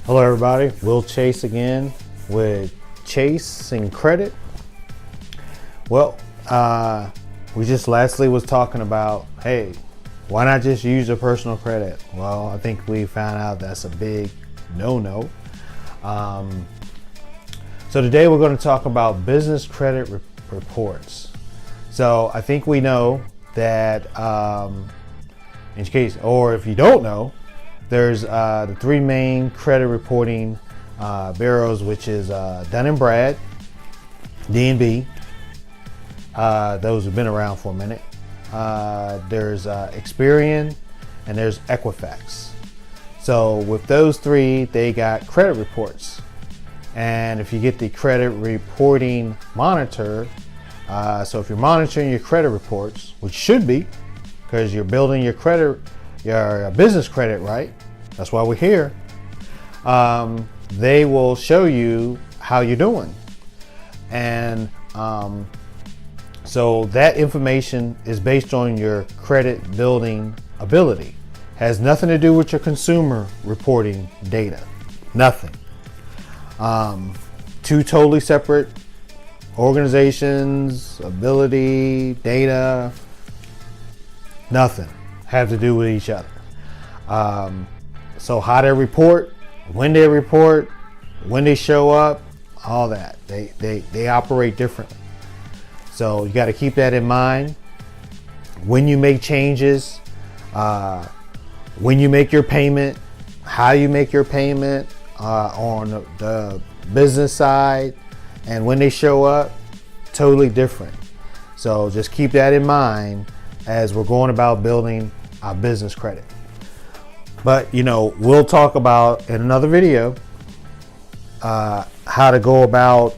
Hello everybody, Will Chase again with ChaseNCredit. Well, we just lastly was talking about, hey, why not just use your personal credit? Well, I think we found out that's a big no-no. So today we're going to talk about business credit reports. So I think we know that in case, or if you don't know, there's the three main credit reporting bureaus, which is Dun & Brad, D&B. Those have been around for a minute. There's Experian, and there's Equifax. So with those three, they got credit reports. And if you get the credit reporting monitor, so if you're monitoring your credit reports, which should be, because you're building your credit, your business credit, right? That's why we're here. They will show you how you're doing. And so that information is based on your credit building ability. Has nothing to do with your consumer reporting data. Nothing. Two totally separate organizations, ability, data, nothing have to do with each other. So how they report, when they show up, all that, they operate differently. So you got to keep that in mind when you make changes, when you make your payment, how you make your payment on the business side, and when they show up, totally different. So just keep that in mind as we're going about building our business credit. But we'll talk about in another video how to go about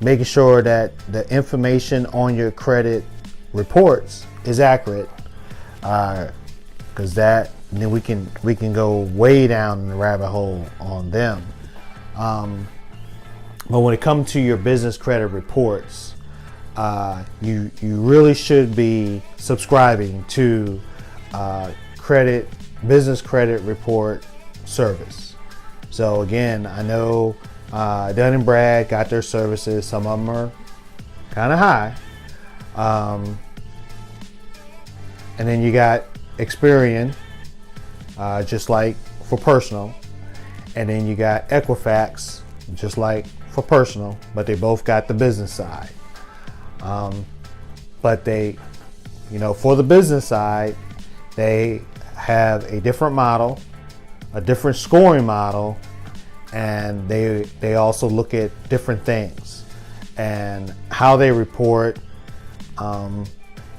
making sure that the information on your credit reports is accurate, because then we can go way down in the rabbit hole on them. But when it comes to your business credit reports, you really should be subscribing to business credit report service. So again, I know Dun & Brad got their services. Some of them are kind of high. And then you got Experian, just like for personal. And then you got Equifax, just like for personal, but they both got the business side. But they, for the business side, they have a different model, a different scoring model, and they also look at different things and how they report. And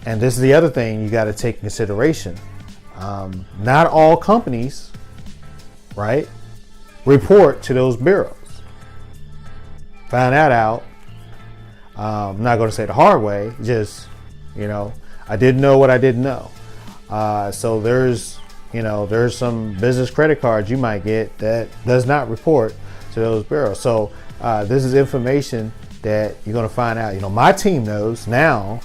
this is the other thing you got to take in consideration. Not all companies, right, report to those bureaus. Found that out. I'm not going to say the hard way, just, I didn't know what I didn't know. So there's some business credit cards you might get that does not report to those bureaus. So this is information that you're going to find out. My team knows now.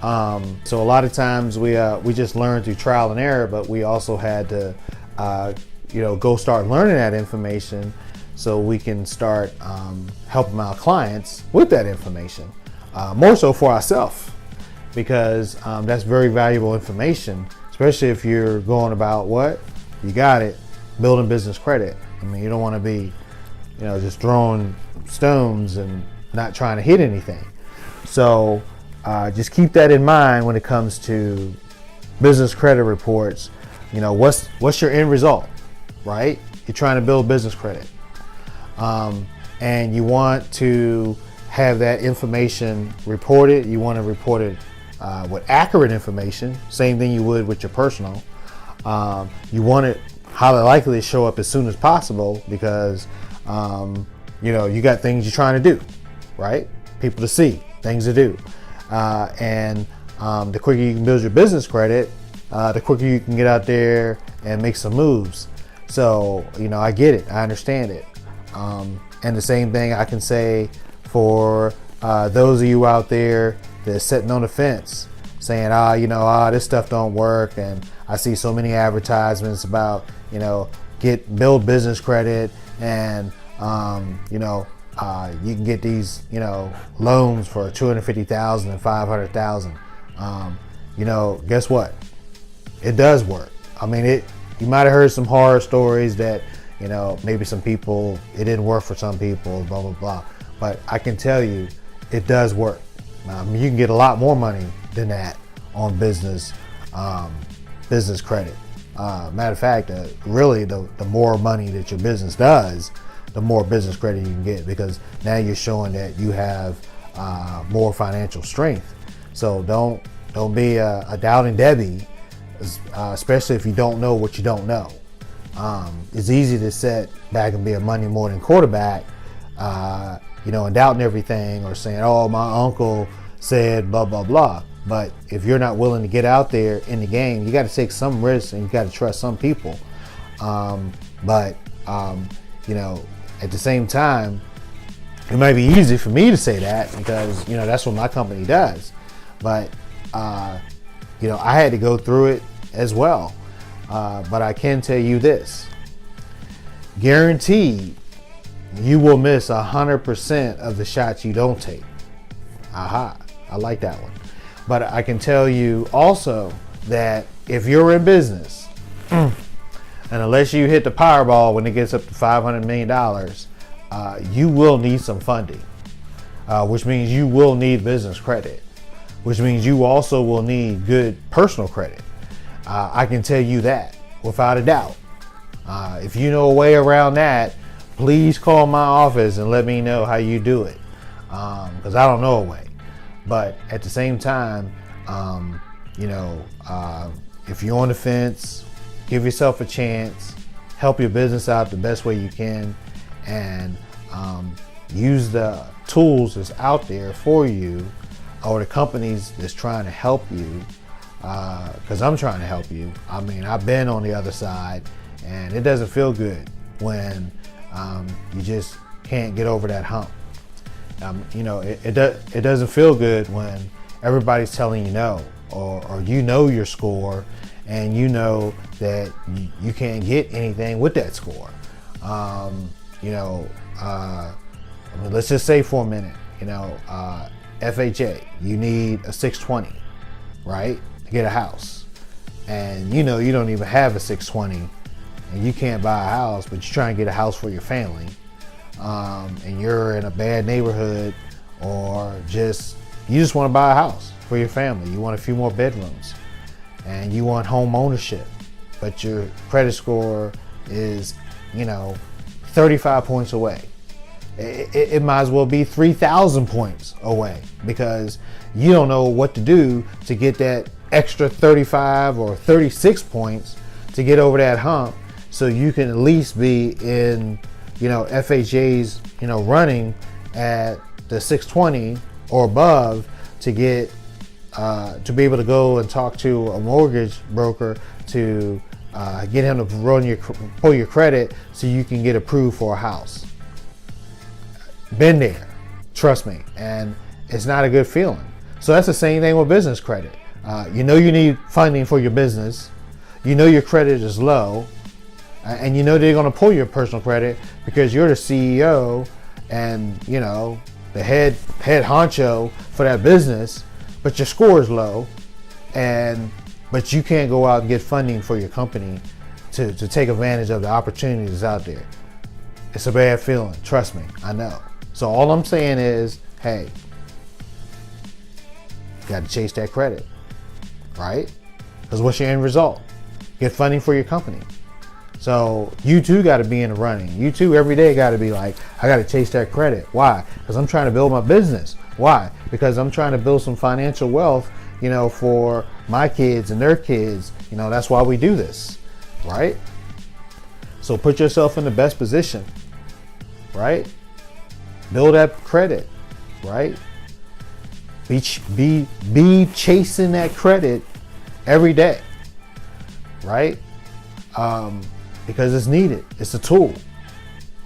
So a lot of times we just learn through trial and error, but we also had to, go start learning that information so we can start helping our clients with that information, more so for ourselves, because that's very valuable information, especially if you're going about building business credit. I mean, you don't want to be, just throwing stones and not trying to hit anything. So just keep that in mind when it comes to business credit reports. What's your end result, right? You're trying to build business credit. And you want to have that information reported. You want to report it with accurate information, same thing you would with your personal. You want it highly likely to show up as soon as possible, because you got things you're trying to do, right? People to see, things to do. And the quicker you can build your business credit, the quicker you can get out there and make some moves. So, I get it. I understand it. And the same thing I can say for those of you out there that's sitting on the fence saying, this stuff don't work. And I see so many advertisements about, build business credit, and you can get these loans for $250,000 and $500,000. Guess what? It does work. I mean, you might have heard some horror stories that maybe some people, it didn't work for some people, blah blah blah. But I can tell you, it does work. You can get a lot more money than that on business credit. Matter of fact, really, the more money that your business does, the more business credit you can get, because now you're showing that you have more financial strength. So don't be a doubting Debbie, especially if you don't know what you don't know. It's easy to sit back and be a Monday morning quarterback, and doubting everything, or saying, "Oh, my uncle said blah blah blah." But if you're not willing to get out there in the game, you got to take some risks and you got to trust some people. At the same time, it might be easy for me to say that because that's what my company does. But I had to go through it as well. But I can tell you this: guaranteed, you will miss 100% of the shots you don't take. Aha! I like that one. But I can tell you also that if you're in business, and unless you hit the Powerball when it gets up to $500 million, you will need some funding, which means you will need business credit, which means you also will need good personal credit. I can tell you that without a doubt. If you know a way around that, please call my office and let me know how you do it, because I don't know a way. But at the same time, if you're on the fence, give yourself a chance, help your business out the best way you can, and use the tools that's out there for you, or the companies that's trying to help you, because I'm trying to help you. I mean, I've been on the other side, and it doesn't feel good when you just can't get over that hump. It doesn't feel good when everybody's telling you no, or your score, and you know that you can't get anything with that score. Let's just say for a minute, FHA, you need a 620, right, to get a house, and you don't even have a 620, and you can't buy a house, but you're trying to get a house for your family. And you're in a bad neighborhood, or you just want to buy a house for your family. You want a few more bedrooms, and you want home ownership, but your credit score is 35 points away. It might as well be 3,000 points away, because you don't know what to do to get that extra 35 or 36 points to get over that hump, so you can at least be in FHA's running at the 620 or above to get to be able to go and talk to a mortgage broker to get him to pull your credit so you can get approved for a house. Been there, trust me, and it's not a good feeling. So that's the same thing with business credit. You need funding for your business. Your credit is low. And they're going to pull your personal credit because you're the CEO and the head honcho for that business, but your score is low, but you can't go out and get funding for your company to take advantage of the opportunities out there. It's a bad feeling, trust me, I know. So all I'm saying is, hey, you got to chase that credit, right? Because what's your end result? Get funding for your company. So you too got to be in the running. You too every day got to be like, I got to chase that credit. Why? Because I'm trying to build my business. Why? Because I'm trying to build some financial wealth, for my kids and their kids. That's why we do this, right? So put yourself in the best position, right? Build that credit, right? Be chasing that credit every day, right? Because it's needed. It's a tool.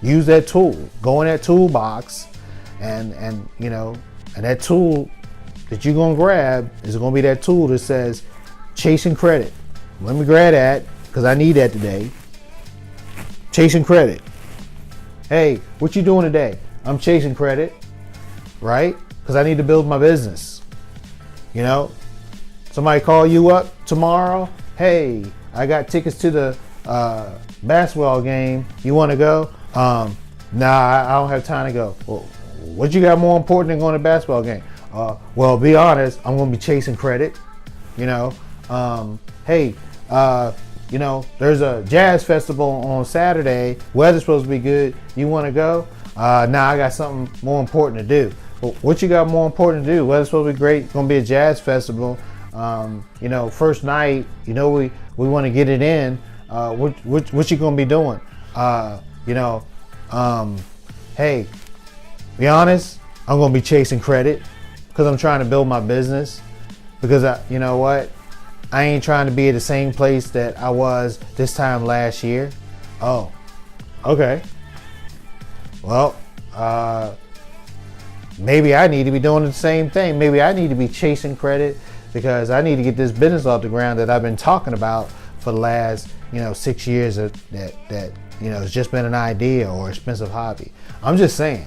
Use that tool. Go in that toolbox, and that tool that you're gonna grab is gonna be that tool that says ChaseNCredit. Let me grab that because I need that today. chasing credit. Hey, what you doing today? I'm chasing credit, right? Because I need to build my business. You know, somebody call you up tomorrow. Hey, I got tickets to the basketball game. You want to go? Nah, I don't have time to go. Well, what you got more important than going to a basketball game? Well, be honest, I'm going to be chasing credit. You know, hey, you know, there's a jazz festival on Saturday. Weather's supposed to be good. You want to go? Nah, I got something more important to do. Well, what you got more important to do? Weather's supposed to be great. It's going to be a jazz festival. You know, first night, you know, we want to get it in. What you going to be doing? You know, hey, be honest, I'm going to be chasing credit because I'm trying to build my business. Because you know what? I ain't trying to be at the same place that I was this time last year. Oh, okay. Well, maybe I need to be doing the same thing. Maybe I need to be chasing credit because I need to get this business off the ground that I've been talking about for the last, 6 years that it's just been an idea or expensive hobby. I'm just saying,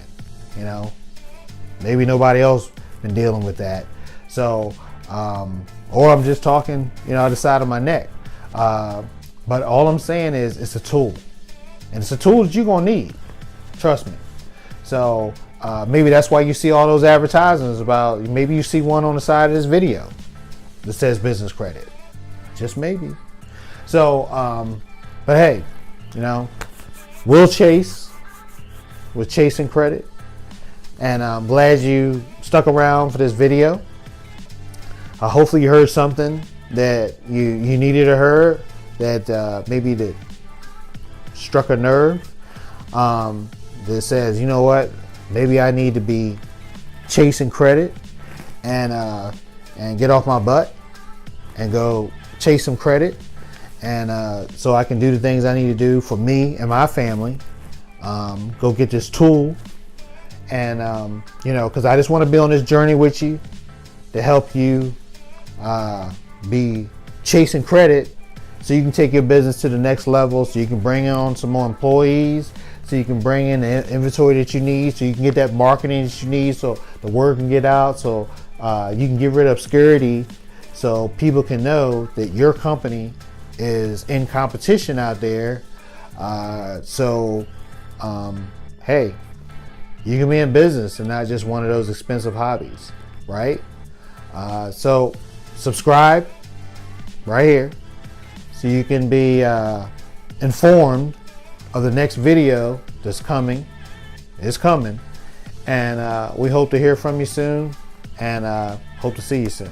maybe nobody else been dealing with that. So, or I'm just talking, out the side of my neck. But all I'm saying is it's a tool, and it's a tool that you're gonna need. Trust me. So maybe that's why you see all those advertisements about. Maybe you see one on the side of this video that says business credit. Just maybe. So, but hey, we'll chase. We're chasing credit, and I'm glad you stuck around for this video. Hopefully you heard something that you needed to hear, that maybe that struck a nerve, that says, you know what, maybe I need to be chasing credit and get off my butt and go chase some credit, and so I can do the things I need to do for me and my family. Go get this tool, and because I just want to be on this journey with you to help you be chasing credit so you can take your business to the next level, so you can bring on some more employees, so you can bring in the inventory that you need, so you can get that marketing that you need, so the word can get out, so you can get rid of obscurity, so people can know that your company is in competition out there. Hey, you can be in business and not just one of those expensive hobbies, right? So subscribe right here so you can be informed of the next video that's coming. It's coming, and we hope to hear from you soon, and hope to see you soon.